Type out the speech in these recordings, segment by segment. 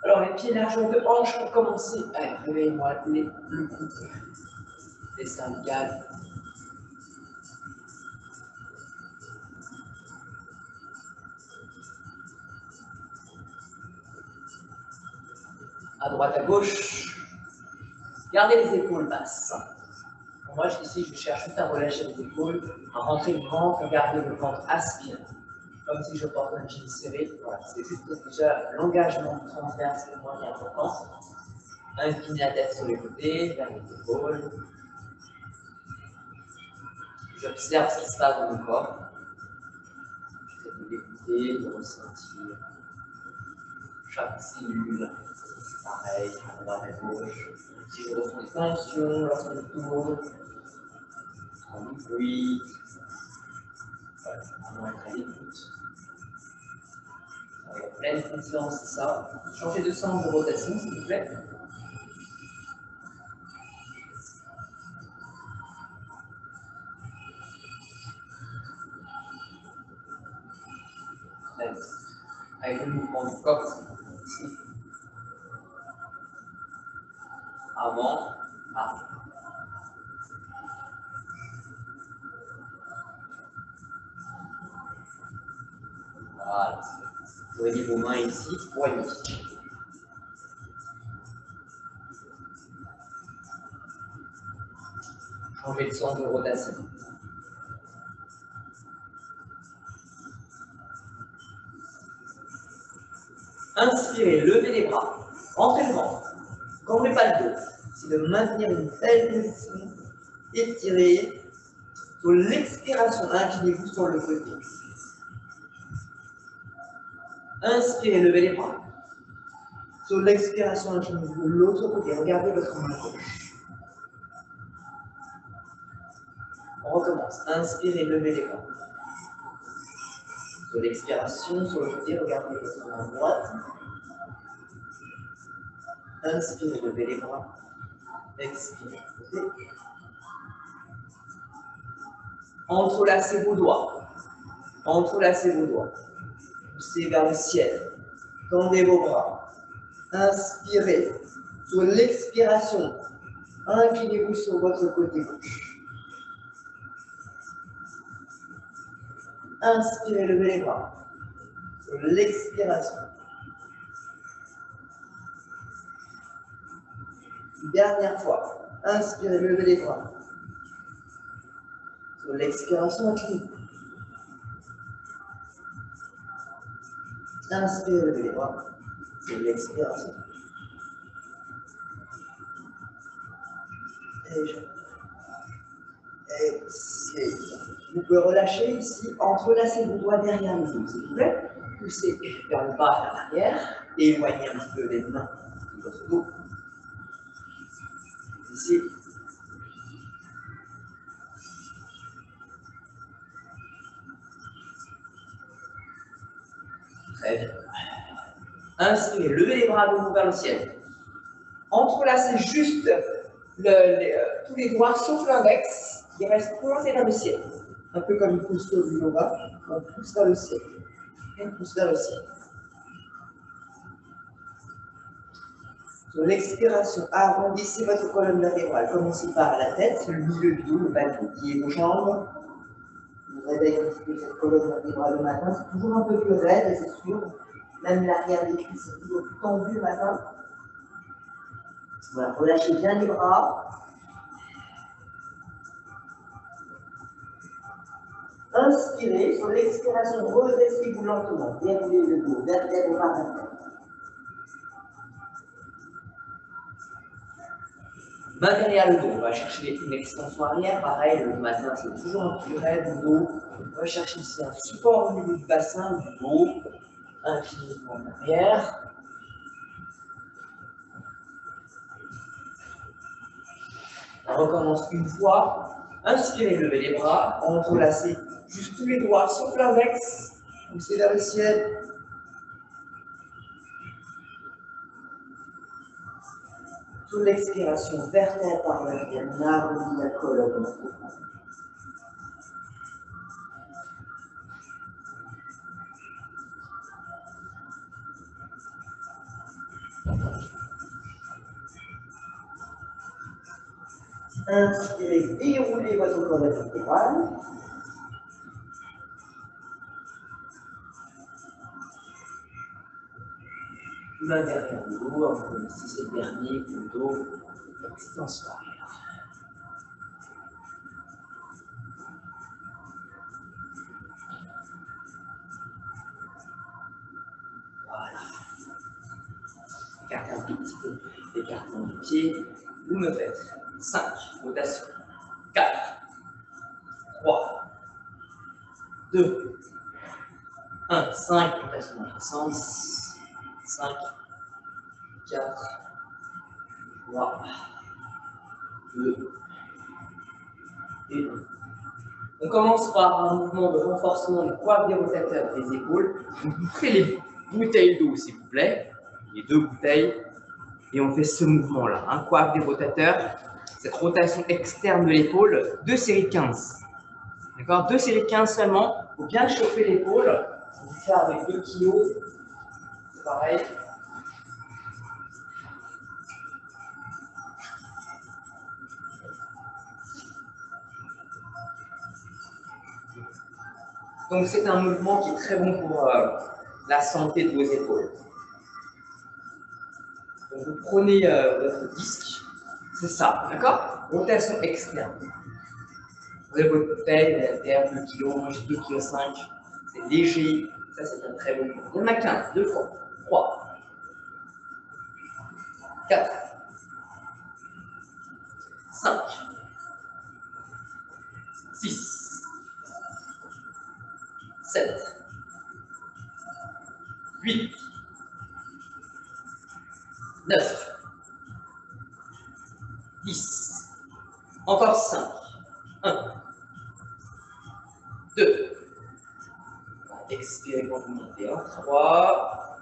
Alors, les pieds largement de hanche pour commencer. Allez, réveille-moi le cou. Les cervicales. À droite, à gauche. Gardez les épaules basses. Pour moi, ici, je cherche juste à relâcher les épaules, à rentrer le ventre, à garder le ventre aspiré. Comme si je porte un jean serré. Voilà, c'est juste déjà l'engagement transverse pour moi qui est important. Incline la tête sur les côtés, vers les épaules. J'observe ce qui se passe dans mon corps. J'essaie de l'écouter, de ressentir chaque cellule. Pareil, à droite, à gauche. Si je ressens des tensions lorsque je tourne, du bruit. Voilà, vraiment être à l'écoute. Pleine conscience, c'est ça. Changez de sens de rotation, s'il vous plaît. Avec le mouvement du corps, ici. Avant, arrière. Voilà. Joignez vos mains ici, poignets. Changez de sens de rotation. Inspirez, levez les bras, rentrez le ventre, cambrez pas le dos. C'est de maintenir une belle position, étirée. Sur l'expiration, inclinez-vous sur le côté. Inspirez, levez les bras. Sur l'expiration, inclinez-vous de l'autre côté. Regardez votre main gauche. On recommence. Inspirez, levez les bras. Sur l'expiration, sur le côté, regardez votre main droite. Inspirez, levez les bras. Expirez, côté. Entrelacez vos doigts. Entrelacez vos doigts. Poussez vers le ciel. Tendez vos bras. Inspirez. Sur l'expiration, inclinez-vous sur votre côté gauche. Inspirez, levez les bras. Sur l'expiration. Dernière fois. Inspirez, levez les bras. Sur l'expiration, inclinez. Inspirez, levez les bras. Sur l'expiration. Et je... Expirez. Vous pouvez relâcher ici, entrelacez vos doigts derrière les os, s'il vous plaît. Poussez vers le bas, vers l'arrière. Éloignez un petit peu les mains de votre dos. Ici. Très bien. Inspirez, levez les bras de nouveau vers le ciel. Entrelacez juste tous les doigts sauf l'index. Il reste pointé vers le ciel. Un peu comme une pousse du yoga. On pousse vers le ciel. On pousse vers le ciel. Sur l'expiration, arrondissez votre colonne vertébrale. Commencez par la tête, le milieu du dos, le bas du dos. Pliez vos jambes. Vous réveillez un petit peu cette colonne vertébrale le matin. C'est toujours un peu plus raide, c'est sûr. Même l'arrière des cuisses est toujours plus tendu le matin. Voilà, relâchez bien les bras. Inspirez, sur l'expiration, redressez-vous lentement. Déroulez le dos, vertèbre par vertèbre. Main derrière le dos, on va chercher une extension arrière. Pareil, le matin, c'est toujours un peu raide, le dos. On va chercher ici un support au niveau du bassin, du dos. Inclinez-vous en arrière. On recommence une fois. Inspirez, levez les bras. Entrelacez juste tous les doigts, sauf l'index. Poussez vers le ciel. Sur l'expiration, vertèbre par vertèbre, on arrondit la colonne. Inspirez, déroulez votre colonne vertébrale. Main derrière le dos, comme si c'est le dernier, plutôt extension arrière. Voilà. Écartez un tout petit peu, écartons les pieds. Vous me faites 5, rotation. 4, 3, 2, 1, 5, rotation dans le sens. 5, 4, 3, 2 et 1. On commence par un mouvement de renforcement du coiffe des rotateurs des épaules. Vous prenez les bouteilles d'eau, s'il vous plaît, les 2 bouteilles, et on fait ce mouvement-là. Un coiffe des rotateurs, cette rotation externe de l'épaule, 2 séries de 15. D'accord, 2 séries de 15 seulement. Il faut bien chauffer l'épaule. On va faire avec 2 kg. C'est pareil. Donc c'est un mouvement qui est très bon pour la santé de vos épaules. Donc vous prenez votre disque, c'est ça, d'accord? Rotation externe. Vous avez votre bouteille, elle est 2 kg, moi j'ai 2,5 kg, c'est léger, ça c'est un très bon mouvement. Il y en a 15, 2 fois, 3, 4, 5, 6, 7, 8, 9, 10, encore 5, 1, 2, expirez pour vous monter, 3,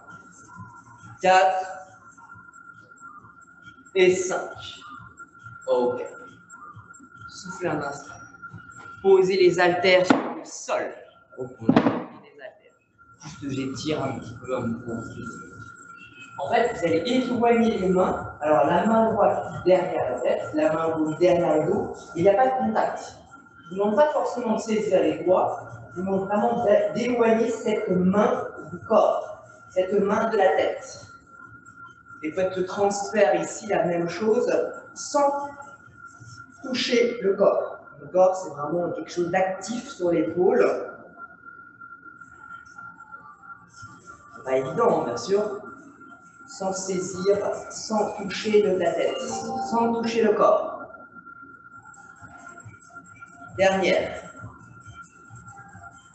4 et 5. Ok. Soufflez un instant. Posez les haltères sur le sol. Reprenez les haltères. Juste j'étire un petit peu un mouvement. En fait, vous allez éloigner les mains. Alors, la main droite derrière la tête, la main gauche derrière le dos. Il n'y a pas de contact. Je ne vous demande pas forcément de saisir les doigts. Je vous demande vraiment d'éloigner cette main du corps, cette main de la tête. Et faites le transfert ici, la même chose, sans toucher le corps. Le corps, c'est vraiment quelque chose d'actif sur l'épaule. C'est pas évident, bien sûr. Sans saisir, sans toucher la tête, sans toucher le corps. Dernière.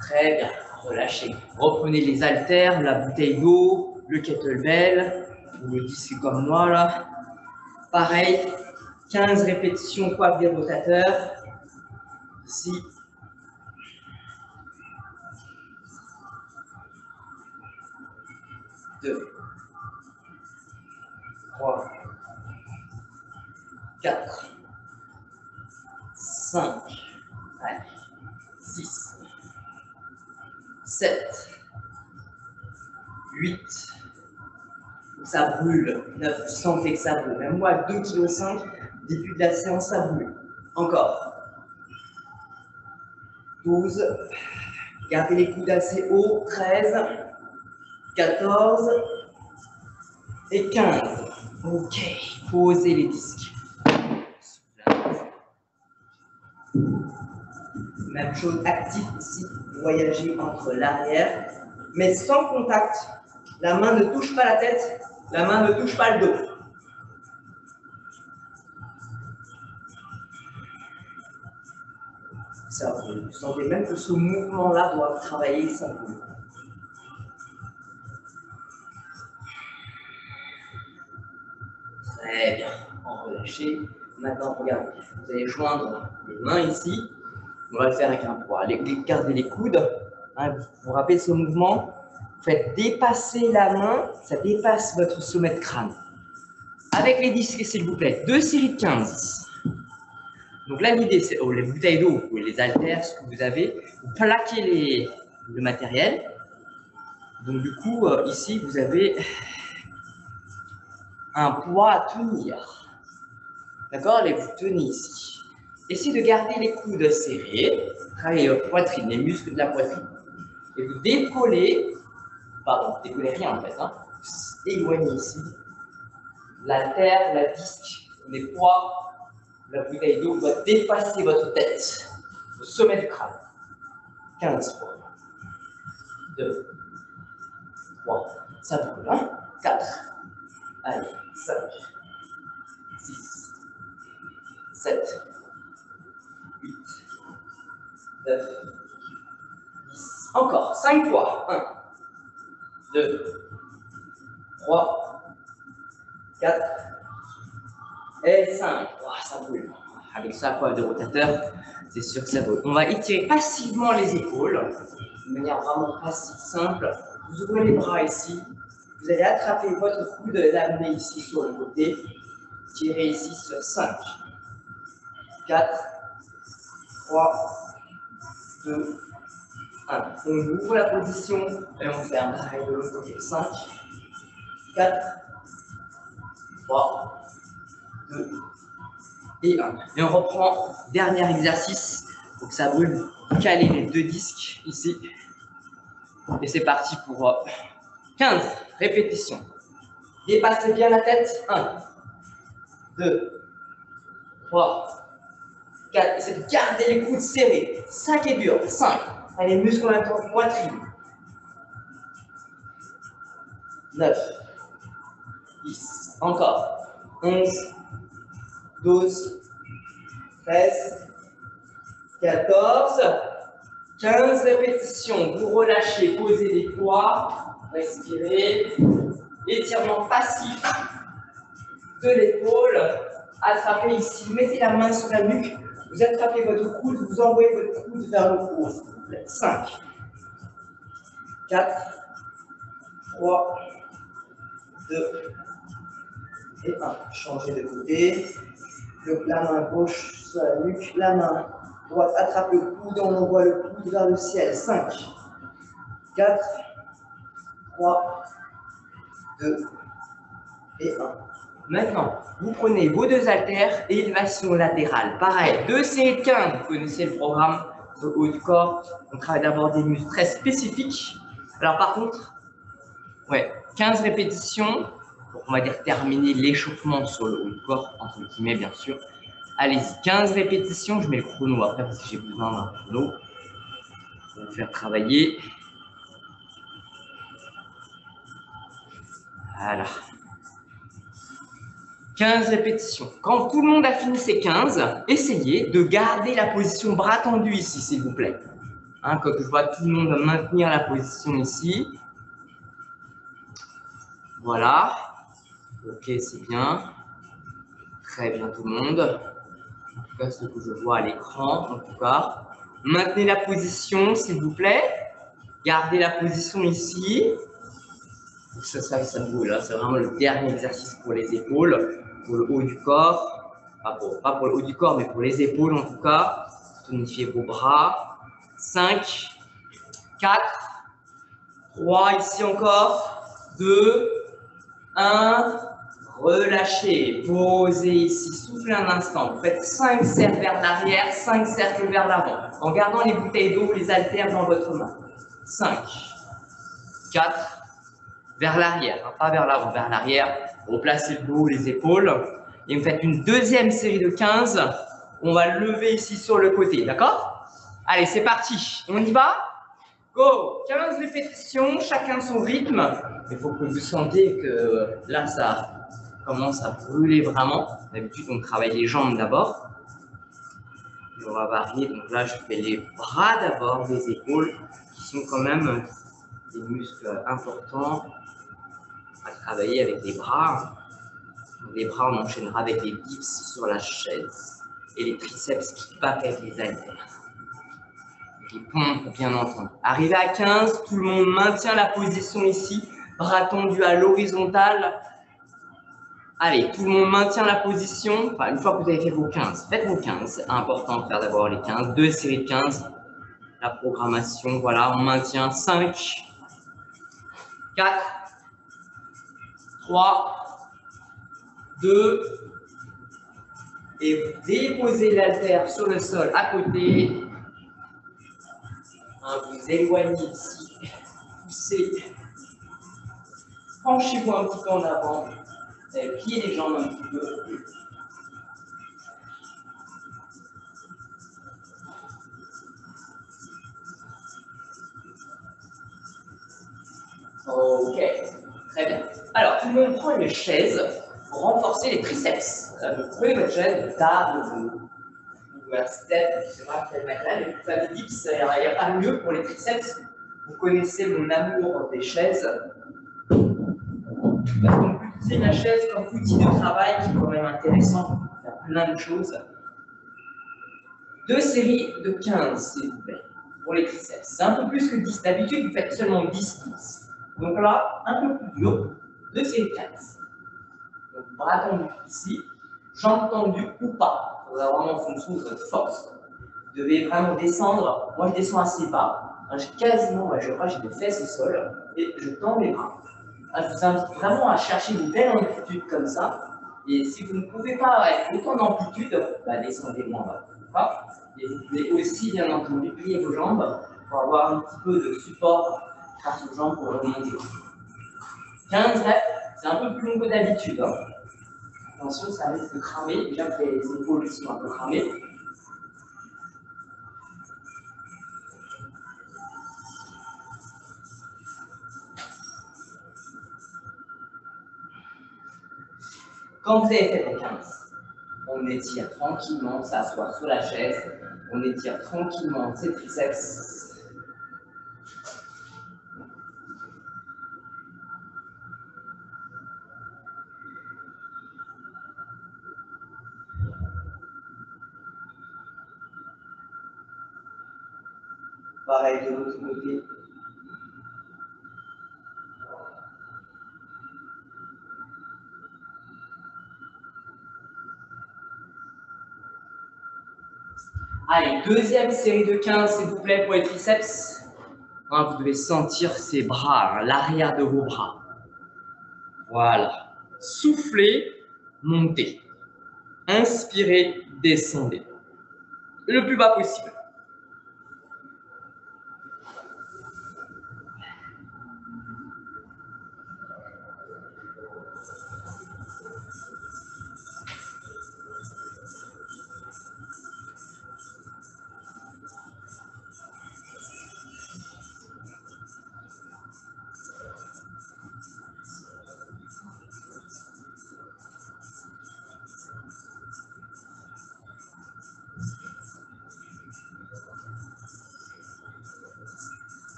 Très bien, relâchez. Reprenez les haltères, la bouteille d'eau, le kettlebell, ou le disque comme moi là. Pareil, 15 répétitions coiffe des rotateurs. Ici. Deux. 3, 4, 5, 6, 7, 8, ça brûle, 9, vous sentez que ça brûle. Même moi, à 2,5 kg, début de la séance, ça brûle. Encore. 12, gardez les coudes assez hauts, 13, 14 et 15. Ok, posez les disques. Même chose active ici, voyager entre l'arrière, mais sans contact. La main ne touche pas la tête, la main ne touche pas le dos. Ça brûle. Vous sentez même que ce mouvement-là doit travailler, ça brûle. Très bien, en relâché. Maintenant, regardez, vous allez joindre les mains ici. On va le faire avec un poids. Gardez les coudes. Hein, vous vous rappelez ce mouvement? Vous faites dépasser la main, ça dépasse votre sommet de crâne. Avec les disques, s'il vous plaît, 2 séries de 15. Donc là, l'idée, c'est les bouteilles d'eau, vous pouvez les haltères, ce que vous avez, vous plaquez le matériel. Donc du coup, ici, vous avez un poids à tenir. D'accord? Allez, vous tenez ici. Essayez de garder les coudes serrés. Travaillez la poitrine, les muscles de la poitrine. Et vous décollez, pardon, décollez rien en fait, hein. Éloignez ici. L'haltère, la disque, les poids, la bouteille d'eau doit dépasser votre tête, au sommet du crâne. 15 fois. 2, 3, ça brûle, 1, 4, allez, 5, 6, 7, 8, 9, 10, encore, 5 fois, 1, 2, 3, 4, et 5, oh, ça brûle. Avec ça, quoi, de rotateur, c'est sûr que ça brûle. On va étirer passivement les épaules, de manière vraiment passive, simple. Vous ouvrez les bras ici, vous allez attraper votre coude et l'amener ici sur le côté. Tirez ici sur 5, 4, 3, 2, 1. On ouvre la position et on ferme pareil de l'autre côté. 5, 4, 3, 2 et 1. Et on reprend, dernier exercice pour que ça brûle. Calez les deux disques ici. Et c'est parti pour 15 répétitions. Dépassez bien la tête. 1, 2, 3, 4. Essayez de garder les coudes serrés. 5 et dur. 5. Allez, muscles en même temps, poitrine. 9, 10. Encore. 11, 12, 13, 14, 15 répétitions. Vous relâchez, posez les poids, respirez. Étirement passif de l'épaule. Attrapez ici, mettez la main sur la nuque. Vous attrapez votre coude, vous envoyez votre coude vers le haut. 5, 4, 3, 2 et 1. Changez de côté. La main gauche sur la nuque, la main droite attrape le coude, on envoie le coude vers le ciel. 5, 4, 3, 2 et 1. Maintenant, vous prenez vos deux haltères et élévation latérale. Pareil, 2 séries de 15. Vous connaissez le programme sur le haut du corps. On travaille d'abord des muscles très spécifiques. Alors par contre, ouais, 15 répétitions. On va dire terminer l'échauffement sur le haut du corps, entre guillemets bien sûr. Allez-y, 15 répétitions. Je mets le chrono après parce que j'ai besoin d'un chrono pour vous faire travailler. Voilà. 15 répétitions. Quand tout le monde a fini ses 15, essayez de garder la position bras tendu ici, s'il vous plaît. Hein, quand je vois tout le monde maintenir la position ici. Voilà. Ok, c'est bien. Très bien tout le monde. En tout cas, ce que je vois à l'écran, en tout cas. Maintenez la position, s'il vous plaît. Gardez la position ici. Ça brûle, hein. C'est vraiment le dernier exercice pour les épaules, pour le haut du corps. Pas pour le haut du corps, mais pour les épaules en tout cas. Tonifiez vos bras. 5, 4, 3, ici encore. 2, 1. Relâchez, posez ici, soufflez un instant. Vous faites 5 cercles vers l'arrière, 5 cercles vers l'avant, en gardant les bouteilles d'eau, les haltères dans votre main. 5, 4, vers l'arrière, hein, pas vers l'avant, vers l'arrière. Replacez le dos, les épaules. Et vous faites une deuxième série de 15. On va lever ici sur le côté, d'accord? Allez, c'est parti. On y va? Go! 15 répétitions, chacun son rythme. Il faut que vous sentiez que là, ça commence à brûler vraiment. D'habitude, on travaille les jambes d'abord. On va varier. Donc là, je fais les bras d'abord, les épaules, qui sont quand même des muscles importants à travailler avec les bras. Les bras, on enchaînera avec les dips sur la chaise et les triceps qui battent avec les haltères. Les pompes, bien entendu. Arrivé à 15, tout le monde maintient la position ici, bras tendus à l'horizontale. Allez, tout le monde maintient la position. Enfin, une fois que vous avez fait vos 15, faites vos 15. C'est important de faire d'abord les 15. 2 séries de 15. La programmation, voilà, on maintient 5, 4, 3, 2. Et vous déposez l'haltère sur le sol à côté. Vous éloignez ici. Poussez. Penchez-vous un petit peu en avant. Pliez les jambes un petit peu. Ok, très bien. Alors, tout le monde prend une chaise pour renforcer les triceps. Vous prenez votre chaise, une table ou un step, je ne sais pas quelle mettre là, mais vous avez dit qu'il n'y a pas mieux pour les triceps. Vous connaissez mon amour des chaises. Parce qu'on peut utiliser la chaise comme outil de travail qui est quand même intéressant pour faire plein de choses. 2 séries de 15, s'il vous plaît, pour les triceps. C'est un peu plus que 10. D'habitude, vous faites seulement 10. Donc là, un peu plus dur, 2 séries de 15. Donc, bras tendus ici, jambes tendues ou pas. Il faudra vraiment en fonction de votre force. Vous devez vraiment descendre. Moi, je descends assez bas. J'ai quasiment, j'ai des fesses au sol et je tends les bras. Je vous invite vraiment à chercher une belle amplitude comme ça. Et si vous ne pouvez pas avec autant d'amplitude, descendez moins bas. Et vous pouvez aussi, bien entendu, plier vos jambes pour avoir un petit peu de support grâce aux jambes pour remonter. 15 reps, c'est un peu plus long que d'habitude. Attention, ça risque de cramer. Déjà que les épaules sont un peu cramées. Quand vous avez fait vos 15, on étire tranquillement, on s'assoit sur la chaise, on étire tranquillement ses triceps. Pareil de l'autre côté. Allez, deuxième série de 15, s'il vous plaît, pour les triceps. Vous devez sentir ces bras, l'arrière de vos bras. Voilà. Soufflez, montez. Inspirez, descendez. Le plus bas possible.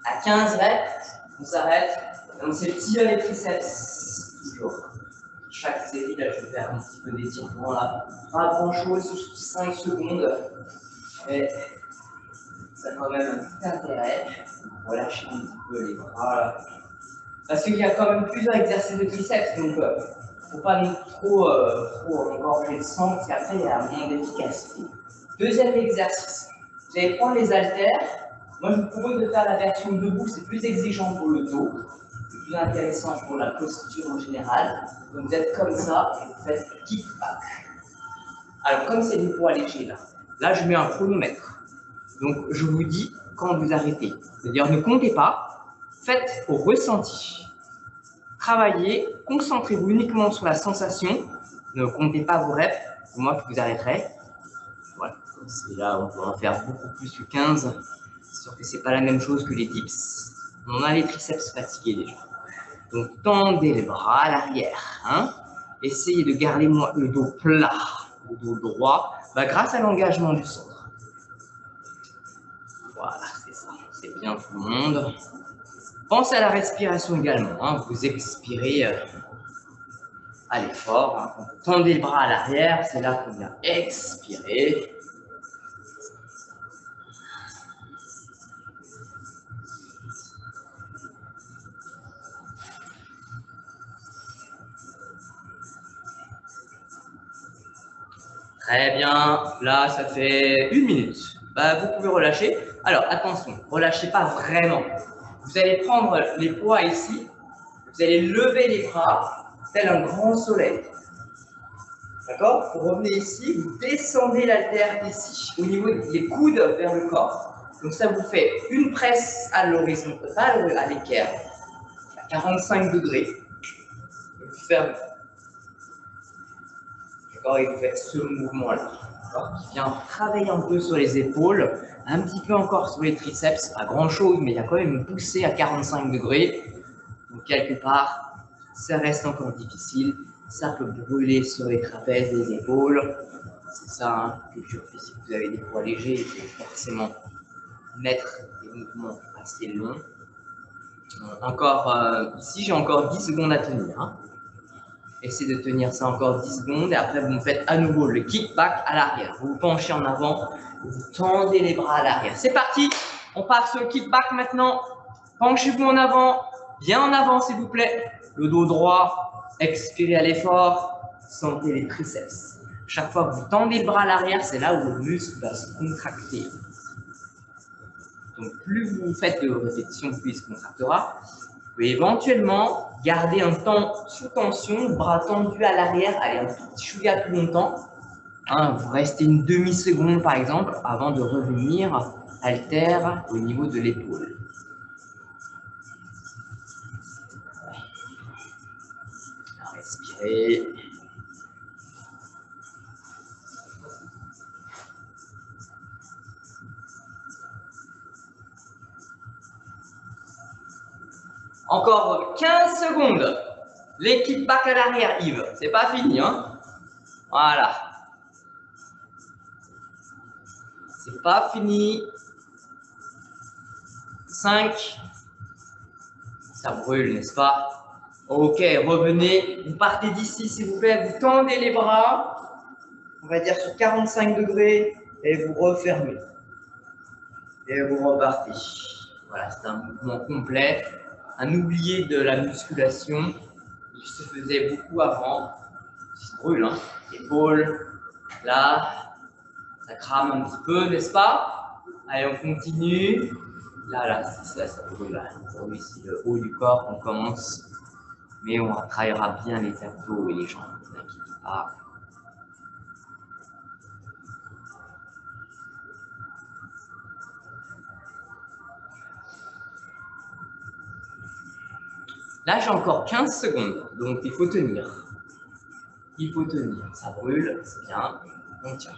À 15 reps, on s'arrête et on s'étire les triceps. Toujours. Chaque série, là, je vais faire un petit peu d'étirement là. Pas grand chose, 5 secondes. Et ça a quand même un petit intérêt. Relâchez un petit peu les bras là. Parce qu'il y a quand même plusieurs exercices de triceps, donc il ne faut pas non trop engorger le sang, parce qu'après il y a moins d'efficacité. Deuxième exercice, vous allez prendre les haltères. Moi je vous propose de faire la version debout, c'est plus exigeant pour le dos, c'est plus intéressant pour la posture en général. Donc vous êtes comme ça et vous faites kick-back. Alors comme c'est du poids léger là je mets un chronomètre. Donc je vous dis quand vous arrêtez. C'est-à-dire ne comptez pas, faites au ressenti. Travaillez, concentrez-vous uniquement sur la sensation. Ne comptez pas vos reps, c'est moi qui vous arrêterai. Voilà. Et là, on peut en faire beaucoup plus que 15. C'est sûr que ce n'est pas la même chose que les dips. On a les triceps fatigués déjà. Donc, tendez les bras à l'arrière. Essayez de garder le dos plat, le dos droit, grâce à l'engagement du centre. Voilà, c'est ça. C'est bien tout le monde. Pensez à la respiration également. Vous expirez à l'effort. Quand vous tendez le bras à l'arrière, c'est là qu'on vient expirer. Très bien. Là, ça fait 1 minute. Vous pouvez relâcher. Alors, attention, relâchez pas vraiment. Vous allez prendre les poids ici. Vous Vous allez lever les bras, tel un grand soleil. D'accord? Vous revenez ici, vous descendez l'haltère ici, au niveau des coudes vers le corps. Donc ça vous fait une presse à l'horizontale, à l'équerre, à 45 degrés. Vous fermez. D'accord? Et vous faites ce mouvement-là, qui vient travailler un peu sur les épaules, un petit peu encore sur les triceps, pas grand-chose, mais il y a quand même une poussée à 45 degrés. Donc quelque part, ça reste encore difficile. Ça peut brûler sur les trapèzes, les épaules. C'est ça, hein, culture physique. Vous avez des poids légers, il faut forcément mettre des mouvements assez longs. Encore, ici, j'ai encore 10 secondes à tenir. Hein. Essayez de tenir ça encore 10 secondes et après, vous me faites à nouveau le kickback à l'arrière. Vous vous penchez en avant, vous tendez les bras à l'arrière. C'est parti, on part sur le kickback maintenant. Penchez-vous en avant, bien en avant s'il vous plaît. Le dos droit. Expirez à l'effort, sentez les triceps. Chaque fois que vous tendez le bras à l'arrière, c'est là où le muscle va se contracter. Donc, plus vous faites de répétitions, plus il se contractera. Vous pouvez éventuellement garder un temps sous tension, bras tendus à l'arrière, allez un tout petit chouïa plus longtemps. Hein, vous restez une demi-seconde par exemple, avant de revenir haltère au niveau de l'épaule. Respirez. Encore 15 secondes. Les kickbacks à l'arrière, Yves. C'est pas fini, hein? Voilà. C'est pas fini. 5. Ça brûle, n'est-ce pas? Ok, revenez, vous partez d'ici s'il vous plaît, vous tendez les bras, on va dire sur 45 degrés, et vous refermez. Et vous repartez. Voilà, c'est un mouvement complet, un oublié de la musculation, qui se faisait beaucoup avant, qui se brûle, hein. Épaules, là, ça crame un petit peu, n'est-ce pas? Allez, on continue. Là, c'est ça brûle, là. Oui, c'est le haut du corps qu'on commence. Mais on travaillera bien les abdos et les jambes, ne vous inquiétez pas. Là, j'ai encore 15 secondes, donc il faut tenir. Il faut tenir. Ça brûle, c'est bien. On tient.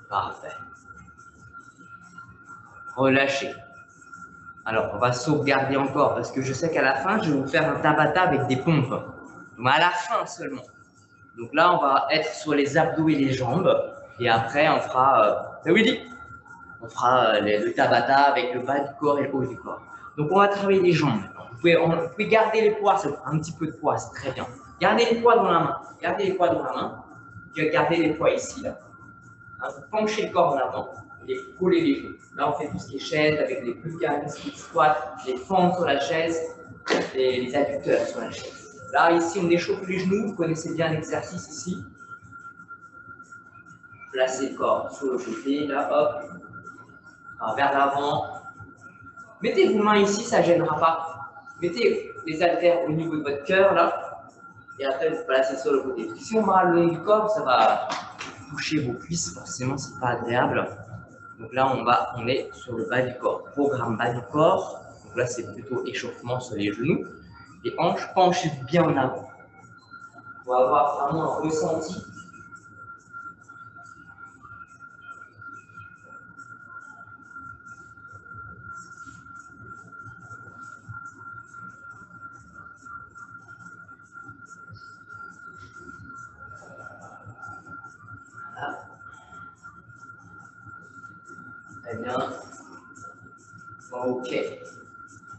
Parfait. Relâchez. Alors, on va sauvegarder encore parce que je sais qu'à la fin, je vais vous faire un tabata avec des pompes. Mais à la fin seulement. Donc là, on va être sur les abdos et les jambes. Et après, on fera... on fera le tabata avec le bas du corps et le haut du corps. Donc, on va travailler les jambes. Vous pouvez garder les poids, un petit peu de poids, c'est très bien. Gardez les poids dans la main. Gardez les poids dans la main. Puis gardez les poids ici, là. Hein, vous penchez le corps en avant et collez les genoux. Là, on fait tout ce qui est chaise avec les plugins, les squats, les fentes sur la chaise, les adducteurs sur la chaise. Là, ici, on échauffe les genoux. Vous connaissez bien l'exercice ici. Placez le corps sur le côté, là, hop. Alors, vers l'avant. Mettez vos mains ici, ça ne gênera pas. Mettez les haltères au niveau de votre cœur, là. Et après, vous placez sur le côté. Parce que si on va le long du corps, ça va toucher vos cuisses, forcément, c'est pas agréable. Donc là, on est sur le bas du corps. Programme bas du corps. Donc là, c'est plutôt échauffement sur les genoux. Les hanches, penchez bien en avant. On va avoir vraiment un ressenti. Voilà. Très bien. Ok.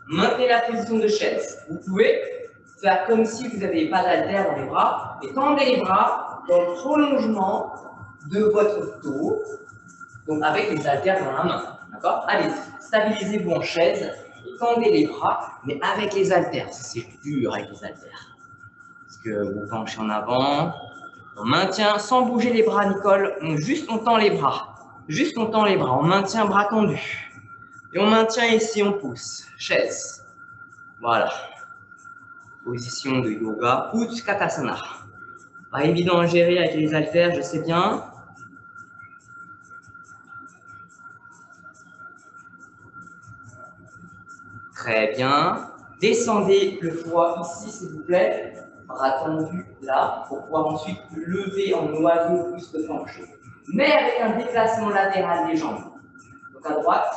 Maintenez la position de chaise. Vous pouvez faire comme si vous n'aviez pas d'haltère dans les bras, et tendez les bras dans le prolongement de votre dos, donc avec les haltères dans la main. D'accord? Allez, stabilisez-vous en chaise et tendez les bras, mais avec les haltères. C'est dur avec les haltères. Parce que vous penchez en avant. On maintient sans bouger les bras, Nicole. Juste on tend les bras. Juste on tend les bras, on maintient bras tendus. Et on maintient ici, on pousse. Chaise. Voilà. Position de yoga, Utkatasana. Pas évident à gérer avec les haltères, je sais bien. Très bien. Descendez le foie ici, s'il vous plaît. Bras tendus là, pour pouvoir ensuite lever en oiseau plus le plancher. Mais avec un déplacement latéral des jambes. Donc à droite,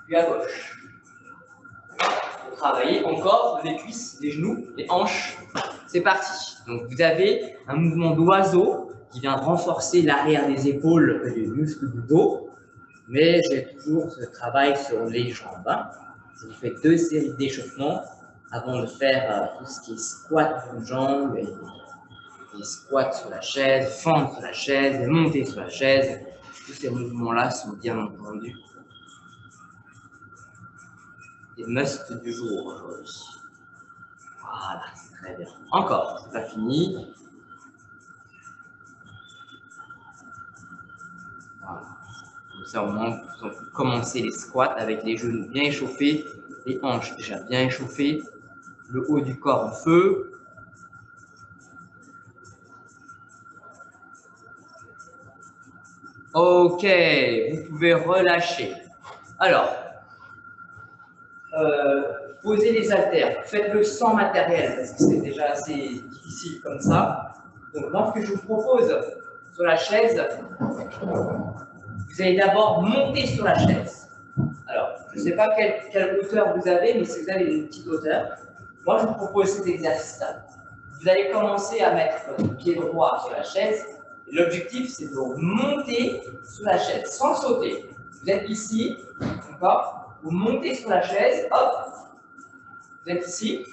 puis à gauche. Vous travaillez encore les cuisses, les genoux, les hanches. C'est parti. Donc vous avez un mouvement d'oiseau qui vient renforcer l'arrière des épaules et les muscles du dos. Mais j'ai toujours ce travail sur les jambes. Hein. Je vous fais 2 séries d'échauffements avant de faire tout ce qui est squat d'une jambe, et squat sur la chaise, fendre sur la chaise, et monter sur la chaise. Tous ces mouvements-là sont bien entendus des musts du jour aujourd'hui. Voilà, c'est très bien. Encore, c'est pas fini. Voilà. Comme ça, au moins, vous pouvez commencer les squats avec les genoux bien échauffés, les hanches déjà bien échauffées, le haut du corps en feu. Ok, vous pouvez relâcher. Alors, posez les haltères. Faites-le sans matériel parce que c'est déjà assez difficile comme ça. Donc, moi, ce que je vous propose sur la chaise, vous allez d'abord monter sur la chaise. Alors, je ne sais pas quelle hauteur vous avez, mais si vous avez une petite hauteur, moi, je vous propose cet exercice-là. Vous allez commencer à mettre votre pied droit sur la chaise. L'objectif, c'est de monter sur la chaise sans sauter. Vous êtes ici, d'accord? Vous montez sur la chaise, hop, vous êtes ici,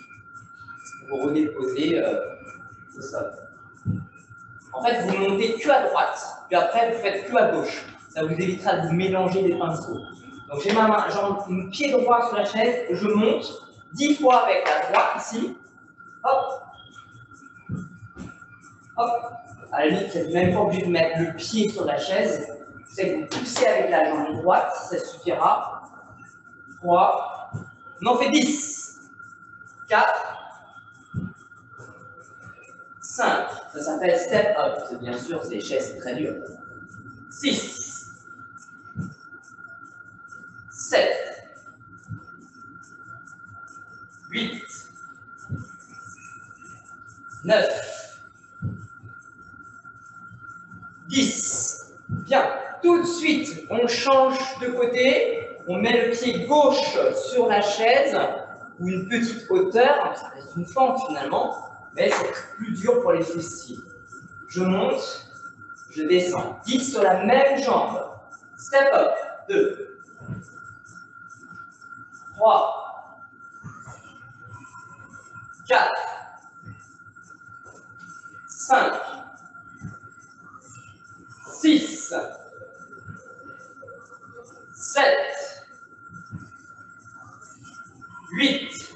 vous redéposez au sol. En fait, vous montez que à droite, puis après, vous faites que à gauche. Ça vous évitera de vous mélanger les pinceaux. Donc, j'ai ma main, mon pied droit sur la chaise, je monte 10 fois avec la droite ici, hop, hop. À la limite, vous n'êtes même pas obligé de mettre le pied sur la chaise. C'est que vous poussez avec la jambe droite, ça suffira. 3, on en fait 10, 4, 5, ça s'appelle step up, bien sûr, c'est chaises, c'est très dur. 6, 7, 8, 9, 10. Bien, tout de suite, on change de côté. On met le pied gauche sur la chaise ou une petite hauteur. Ça reste une fente finalement, mais c'est plus dur pour les fessiers. Je monte, je descends. 10 sur la même jambe. Step up. 2, 3, 4, 5, 6, 7, 8,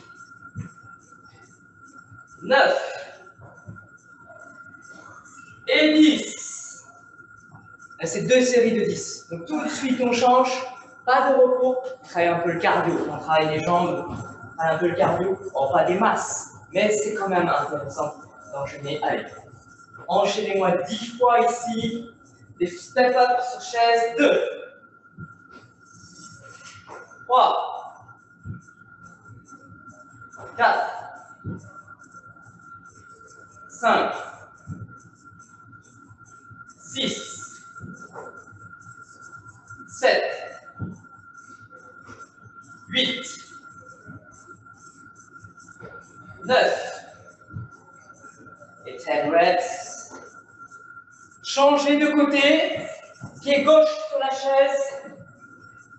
9 et 10. Là, c'est 2 séries de 10. Donc tout de suite, on change. Pas de repos. On travaille un peu le cardio. On travaille les jambes, on travaille un peu le cardio. Bon, pas des masses, mais c'est quand même intéressant d'enchaîner. Allez, enchaînez-moi 10 fois ici. Des step up sur chaise. 2, 3, 4, 5, 6, 7, 8, 9 et 10 reps. Changez de côté, pied gauche sur la chaise.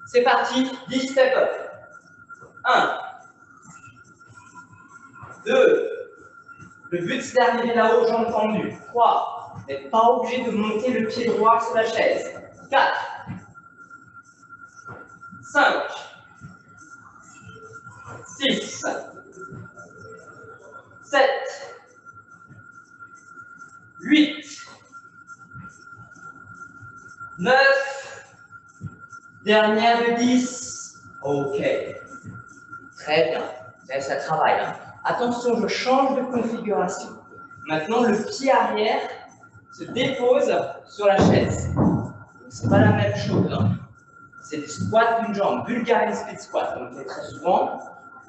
C'est parti, 10 step up. 1, 2, le but c'est d'arriver là-haut, jambes tendues. 3, vous n'êtes pas obligé de monter le pied droit sur la chaise. 4, 5, 6, 7, 8, 9. Dernière de 10. Ok. Très bien. Ça travaille. Hein. Attention, je change de configuration. Maintenant, le pied arrière se dépose sur la chaise. Ce n'est pas la même chose. Hein. C'est des squats d'une jambe. Bulgarian split squat. On le fait très souvent.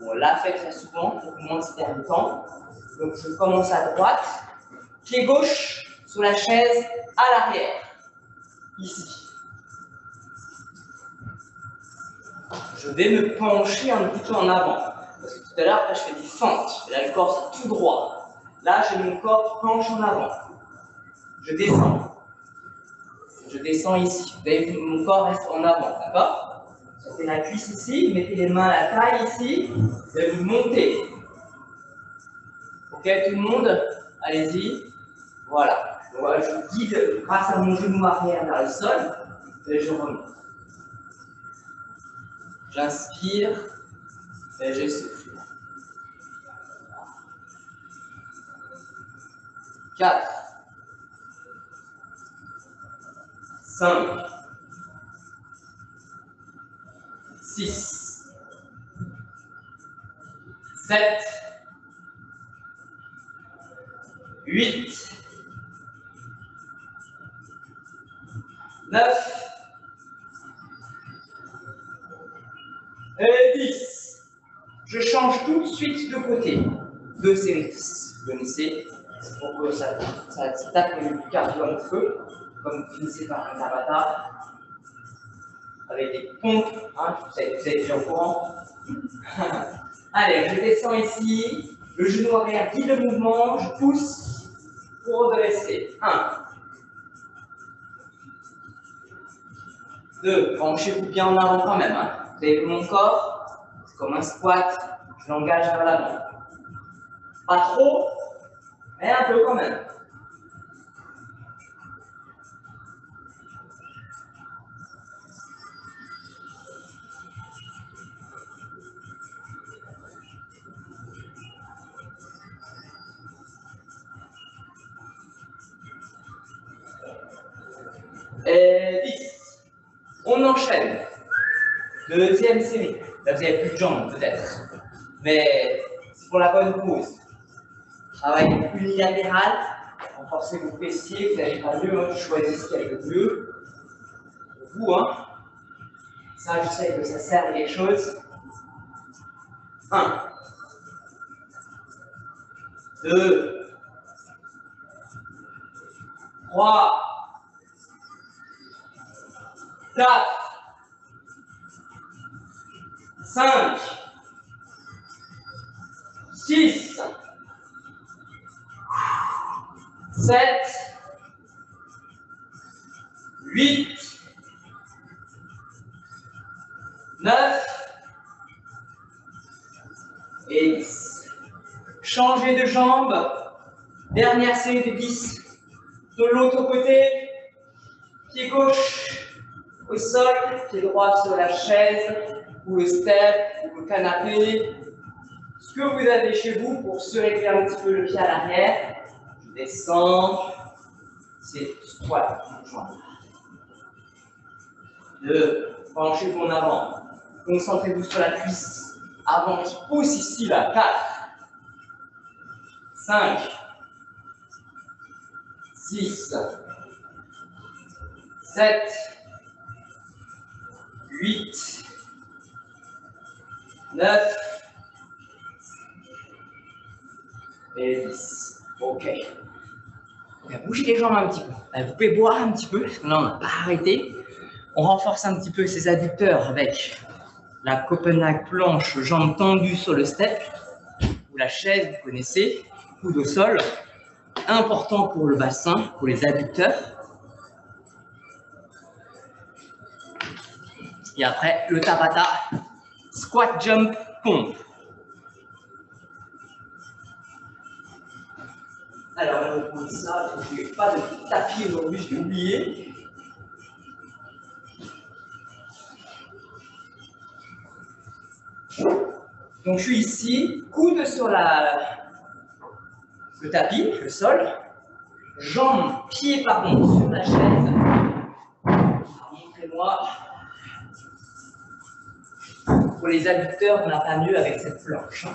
On l'a fait très souvent, pour moins ces derniers temps. Donc, je commence à droite. Pied gauche sur la chaise à l'arrière. Ici. Je vais me pencher un petit peu en avant. Parce que tout à l'heure, je fais des fentes. Et là, le corps, c'est tout droit. Là, j'ai mon corps qui penche en avant. Je descends. Je descends ici. Vous voyez, mon corps reste en avant, d'accord? Sortez la cuisse ici, mettez les mains à la taille ici, et vous montez. Ok, tout le monde? Allez-y. Voilà. Donc, je guide grâce à mon genou arrière vers le sol, et je remonte. J'inspire, et je souffle. 4. 5. 6. 7. 8. 9. Et 10. Je change tout de suite de côté. De séries. Vous connaissez, c'est pour que ça tape le cardio en feu, comme vous finissez par un tabata, avec des pompes, hein, vous êtes déjà au courant. Allez, je descends ici, le genou arrière guide le mouvement, je pousse pour redresser. 1. 2. Penchez-vous bien en avant quand même. Hein. Vous avez vu mon corps, c'est comme un squat, je l'engage vers l'avant. Pas trop, mais un peu quand même. Et 10. On enchaîne. Deuxième série. Là, vous n'avez plus de jambes, peut-être. Mais c'est pour la bonne cause. Travail unilatéral. Renforcez vos fessiers, vous n'allez pas mieux. Hein, choisissez ce qu'il y a de mieux. Pour vous, hein. Ça, je sais que ça sert à quelque chose. 1. 2. 3. 4. 5. 6. 7. 8. 9. Et 10. Changez de jambe. Dernière série de 10. De l'autre côté. Pied gauche au sol, pied droit sur la chaise, ou le step, ou le canapé. Ce que vous avez chez vous pour surélever un petit peu le pied à l'arrière. Je descends. C'est squat. 2. Penchez-vous en avant. Concentrez-vous sur la cuisse. Avant, je pousse ici, là. 4. 5. 6. 7. 8. 9. Et 10. Ok. On va bouger les jambes un petit peu. Vous pouvez boire un petit peu, parce que là, on n'a pas arrêté. On renforce un petit peu ses adducteurs avec la Copenhague planche, jambes tendues sur le step, ou la chaise, vous connaissez, coude au sol. Important pour le bassin, pour les adducteurs. Et après, le tabata, squat, jump, pompe. Alors, on va prendre ça, je n'ai pas de tapis aujourd'hui, je l'ai oublié. Donc, je suis ici, coude sur le tapis, le sol, jambes, pieds, pardon, sur la chaise. Pour les adducteurs, on n'a pas mieux avec cette planche.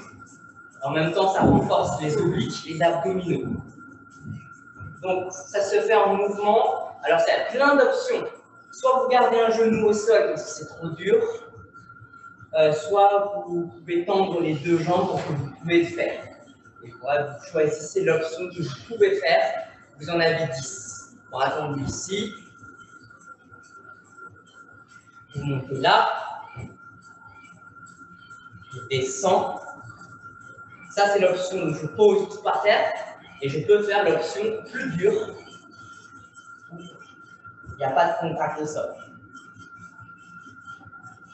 En même temps, ça renforce les obliques, les abdominaux. Donc, ça se fait en mouvement. Alors, ça a plein d'options. Soit vous gardez un genou au sol parce que c'est trop dur, soit vous pouvez tendre les deux jambes pour que vous pouvez le faire. Et voilà, vous choisissez l'option que vous pouvez faire. Vous en avez 10. Par exemple, ici, vous montez là, je descends. Ça, c'est l'option où je pose tout par terre. Et je peux faire l'option plus dure. Il n'y a pas de contact au sol.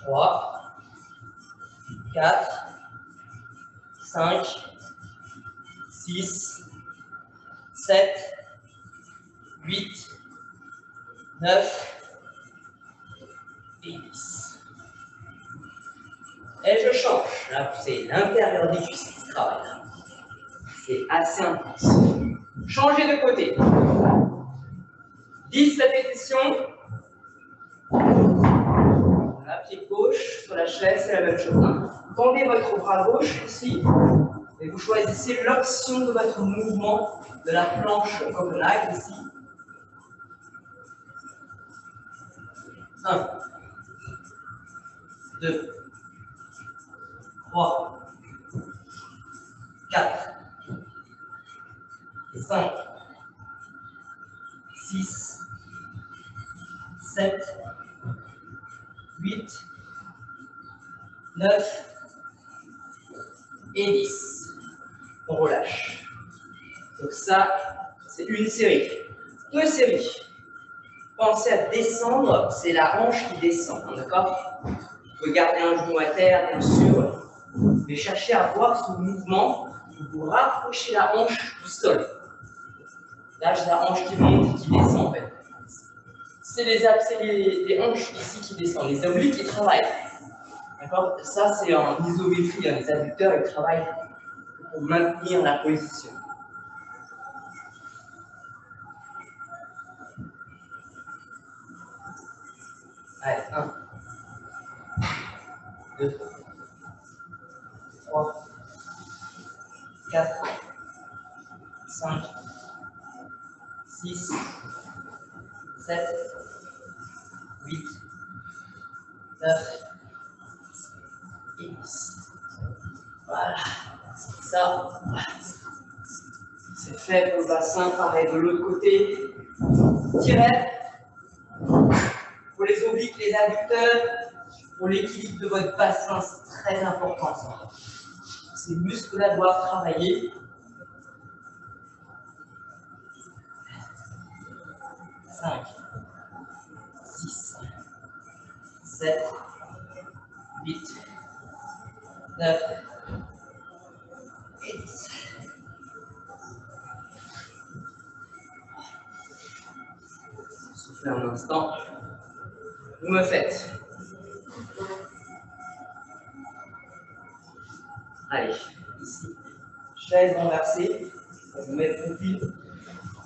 3, 4, 5, 6, 7, 8, 9 et 10. Et je change. Là, c'est l'intérieur des cuisses qui travaille. C'est assez intense. Changez de côté. 10 répétitions. Voilà, pied gauche sur la chaise, c'est la même chose. Tendez votre bras gauche ici. Et vous choisissez l'option de votre mouvement de la planche Copenhague ici. 1, 2, 3, 4, 5, 6, 7, 8, 9 et 10. On relâche. Donc ça, c'est une série. 2 séries. Pensez à descendre, c'est la hanche qui descend, d'accord? Vous pouvez garder un genou à terre, bien sûr, mais cherchez à voir ce mouvement où vous rapprochez la hanche du sol. Là, j'ai la hanche qui monte et qui descend, en fait. C'est les hanches ici qui descendent, les obliques qui travaillent. D'accord? Ça, c'est en isométrie. Les adducteurs, ils travaillent pour maintenir la position. Allez, 1, 2, 3, 4, 5, 6, 7, 8, 9 et 10. Voilà. Ça, c'est fait pour le bassin. Pareil de l'autre côté. Tirez. Pour les obliques, les adducteurs, pour l'équilibre de votre bassin, c'est très important ça. Ces muscles-là doivent travailler. 5, 6, 7, 8, 9 et 10. Soufflez un instant. Vous me faites. Allez, ici. Chaise renversée. Vous mettez le pied.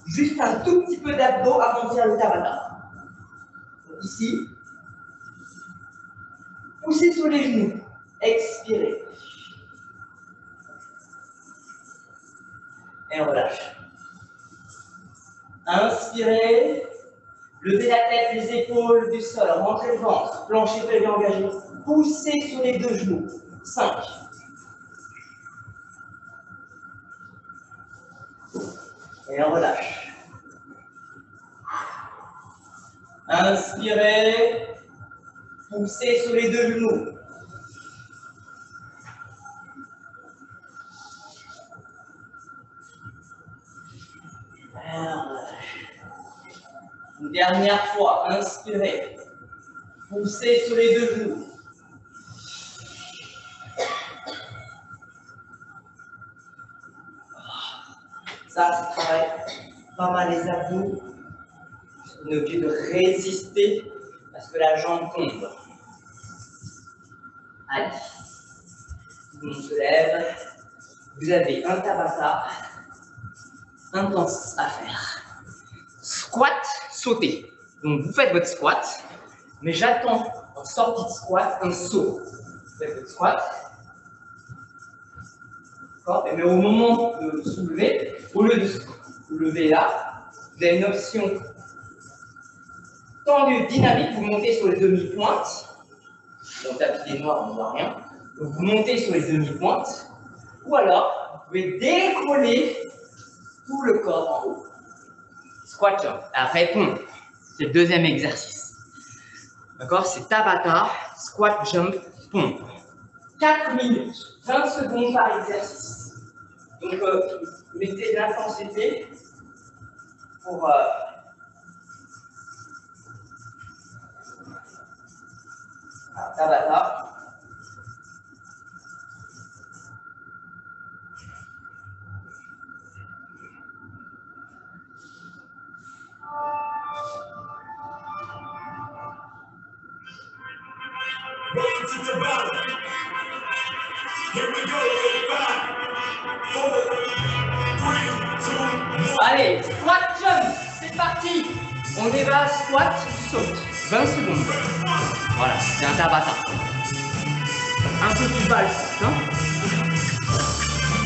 Juste un tout petit peu d'abdos avant de faire le tabata. Donc ici. Poussez sur les genoux. Expirez. Et on relâche. Inspirez. Levez la tête, les épaules du sol. Rentrez le ventre. Plancher très bien engagé. Poussez sur les deux genoux. 5. Et on relâche. Inspirez. Poussez sur les deux genoux. Une dernière fois, inspirez. Poussez sur les deux genoux. Ça, ça travaille pas mal les abdos. On est obligé de résister parce que la jambe tombe. Allez. Tout le monde se lève. Vous avez un tabata intense à faire. Squat, sauter. Donc vous faites votre squat, mais j'attends en sortie de squat un saut. faites votre squat. Mais au moment de soulever, au lieu de soulever là, vous avez une option tendue, dynamique, vous montez sur les demi-pointes. Dans le tapis des noirs, on ne voit rien. Donc vous montez sur les demi-pointes. Ou alors, vous pouvez décoller tout le corps en haut. Squat jump. Après, pompe. C'est le deuxième exercice. D'accord? C'est Tabata, squat jump, pompe. 4 minutes, 20 secondes par exercice. Donc, mettez de l'intensité pour Tabata. Allez, squat jump, c'est parti. On y va, squat, saute. 20 secondes. Voilà, c'est un Tabata. Un petit bal, hein?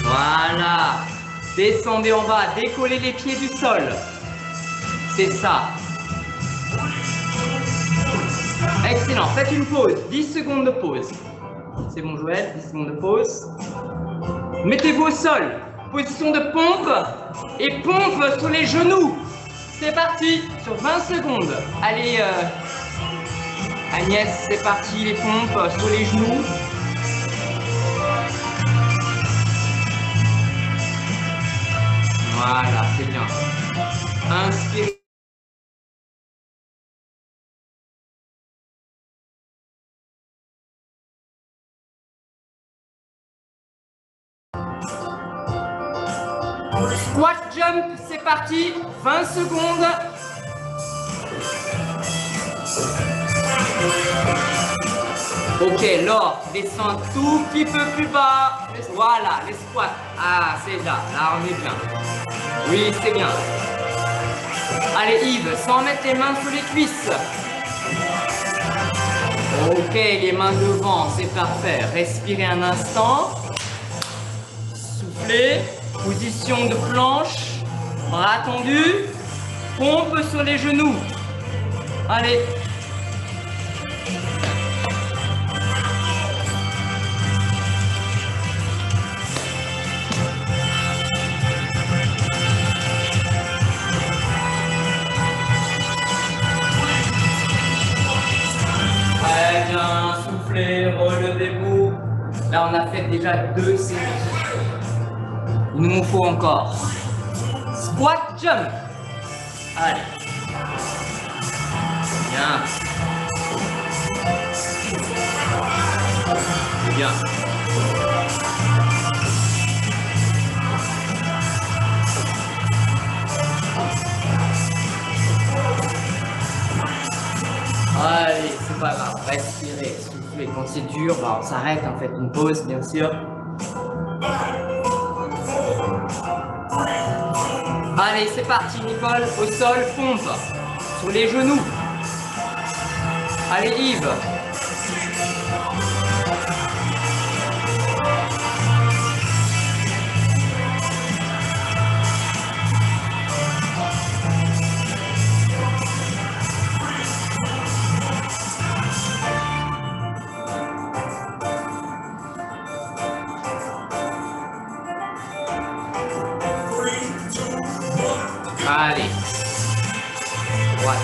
Voilà. Descendez en bas, décollez les pieds du sol. C'est ça. Excellent, faites une pause, 10 secondes de pause. C'est bon Joël, 10 secondes de pause. Mettez-vous au sol, position de pompe et pompe sur les genoux. C'est parti, sur 20 secondes. Allez Agnès, c'est parti, les pompes sur les genoux. Voilà, c'est bien. Inspirez. Squat jump, c'est parti, 20 secondes. Ok, Laure, descend un tout petit peu plus bas. Voilà, les squats. Ah, c'est là, on est bien. Oui, c'est bien. Allez Yves, sans mettre les mains sous les cuisses. Ok, les mains devant, c'est parfait. Respirez un instant. Soufflez. Position de planche, bras tendus, pompe sur les genoux. Allez. Très bien, soufflez, relevez-vous. Là, on a fait déjà 2 séries. Il nous faut encore. Squat jump. Allez. Bien. Bien. Allez, c'est pas grave. Respirez, soufflez. Quand c'est dur, bah, on s'arrête, on fait une pause, bien sûr. Allez, c'est parti, Nicole. Au sol, pompe. Sur les genoux. Allez, Yves. Allez. Droite.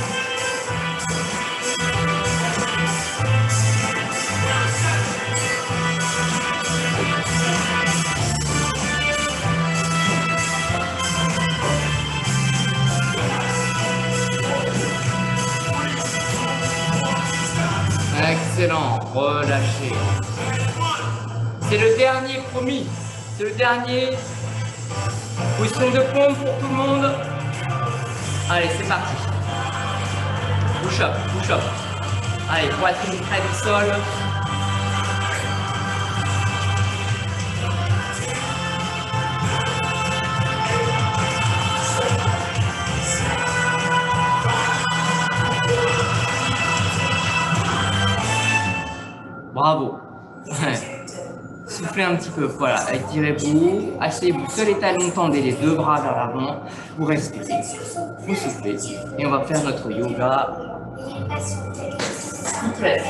Excellent. Relâchez. C'est le dernier, promis. C'est le dernier. Position de pompe pour tout le monde. Allez, c'est parti. Push up, push up. Allez, poitrine près du sol. Bravo. Ouais. Soufflez un petit peu, voilà, étirez-vous, asseyez-vous, seul les talons, tendez les deux bras vers l'avant, vous respirez, vous soufflez, et on va faire notre yoga complet.